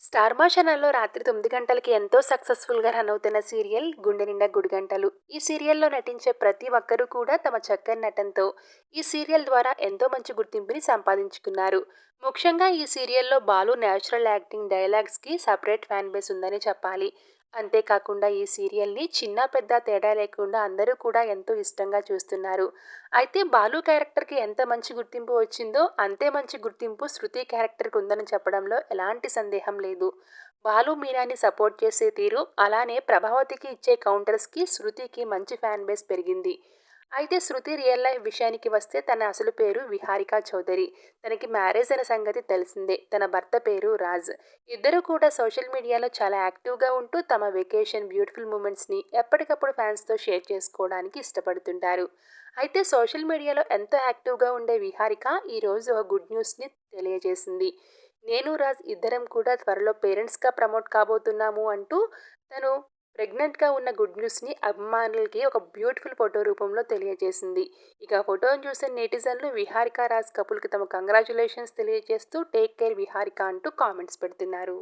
Star మా ఛానల్‌లో రాత్రి 9 గంటలకి ఎంతో సక్సెస్‌ఫుల్‌గా రన్ అవుతున్న సీరియల్ 'గుండె నిండా గుడిగంటలు'. ఈ సీరియల్‌లో నటించే ప్రతి ఒక్కరూ కూడా తమ చక్కని నటనతో ఈ సీరియల్ ద్వారా ఎంతో మంచి గుర్తింపుని సంపాదించుకున్నారు. ముఖ్యంగా ఈ సీరియల్‌లో బాలు నేచురల్ యాక్టింగ్, డైలాగ్స్‌కి సెపరేట్ ఫ్యాన్ బేస్ ఉందని చెప్పాలి. అంతేకాకుండా ఈ సీరియల్‌ని చిన్న, పెద్ద తేడా లేకుండా అందరూ కూడా ఎంతో ఇష్టంగా చూస్తున్నారు. అయితే బాలు క్యారెక్టర్‌కి ఎంత మంచి గుర్తింపు వచ్చిందో, అంతే మంచి గుర్తింపు శృతి క్యారెక్టర్‌కి ఉందని చెప్పడంలో ఎలాంటి సందేహం లేదు. బాలు, మీరాని సపోర్ట్ చేసే తీరు, అలానే ప్రభావతికి ఇచ్చే కౌంటర్స్‌కి శృతికి మంచి ఫ్యాన్ బేస్ పెరిగింది. అయితే శృతి రియల్ లైఫ్ విషయానికి వస్తే తన అసలు పేరు విహారిక చౌదరి. తనకి మ్యారేజ్ అయిన సంగతి తెలిసిందే. తన భర్త పేరు రాజ్. ఇద్దరూ కూడా సోషల్ మీడియాలో చాలా యాక్టివ్‌గా ఉంటూ తమ వెకేషన్, బ్యూటిఫుల్ మూమెంట్స్‌ని ఎప్పటికప్పుడు ఫ్యాన్స్‌తో షేర్ చేసుకోవడానికి ఇష్టపడుతుంటారు. అయితే సోషల్ మీడియాలో ఎంతో యాక్టివ్‌గా ఉండే విహారిక ఈరోజు ఒక గుడ్ న్యూస్‌ని తెలియజేసింది. నేను, రాజ్ ఇద్దరం కూడా త్వరలో పేరెంట్స్‌గా ప్రమోట్ కాబోతున్నాము అంటూ తను ప్రెగ్నెంట్‌గా ఉన్న గుడ్ న్యూస్‌ని అభిమానులకి ఒక బ్యూటిఫుల్ ఫోటో రూపంలో తెలియజేసింది. ఇక ఆ ఫోటోను చూసిన నెటిజన్లు విహారిక, రాజ్ కపుల్‌కి తమ కంగ్రాచ్యులేషన్స్ తెలియజేస్తూ టేక్ కేర్ విహారిక అంటూ కామెంట్స్ పెడుతున్నారు.